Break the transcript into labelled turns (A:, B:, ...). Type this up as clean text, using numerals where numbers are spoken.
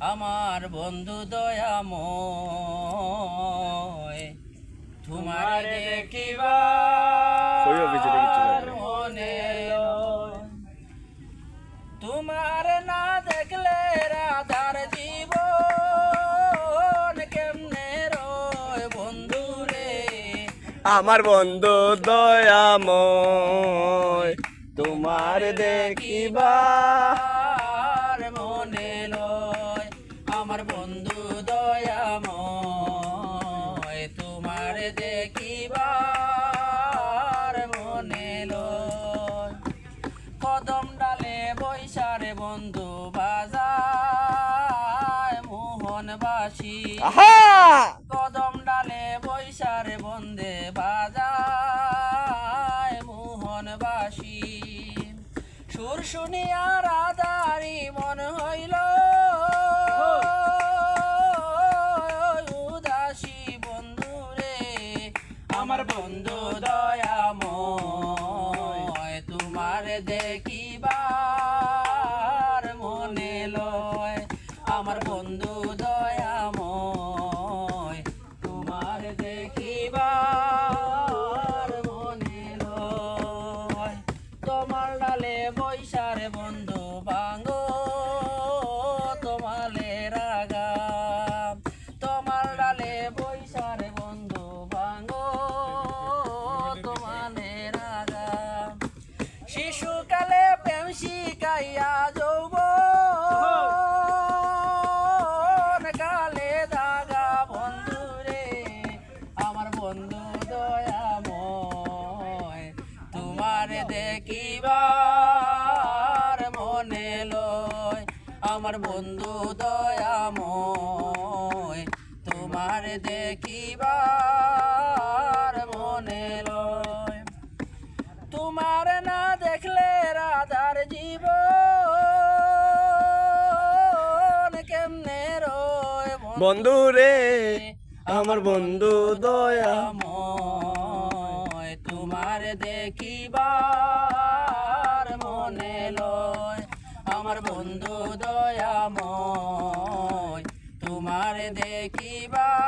A: আমার বন্ধু দয়াময় তোমার দেখিবার মনে লয়। তোমার না দেখলে রাধার জীবন কেমনে রয় বন্ধু রে।
B: আমার বন্ধু দয়াময় তোমার দেখিবার
A: মনে লয়। আমার বন্ধু দয়াময় তোমার দেখিবার মনে লয়। কদম ডালে বৈশারে বন্ধু বাজায় মোহনবাসী। কদম ডালে বৈশারে বন্দে বাজায় মোহনবাসী। সুর শুনিয়া রাধারি মন হইল উদাসী বন্ধু রে। আমার বন্ধু দয়াময় তোমার দেখিবার মনে লয়। আমার বন্ধু দয়াময় তোমার দেখিবার মনে লয়। তোমার ডালে বৈশারে বন্ধু ভাঙ্গো তোমালে রাগা। তোমার ডালে বৈশারে বন্ধু ভাঙ্গো তোমালে রাগা। শিশুকালে প্রেম শিখাইয়া যৌবন কালে দাগা বন্ধু রে। আমার বন্ধু দয়াময় তোমার দেখিবার মনে লয়। আমার বন্ধু দয়াময় তোমার দেখিবার মনে লয়। তোমার না দেখলে রাধার জীবন কেমনে রয়
B: বন্ধু রে। আমার বন্ধু
A: দয়াময় তোমার দেখিবার মনে লয়। আমার বন্ধু দয়াময় তোমার দেখিবার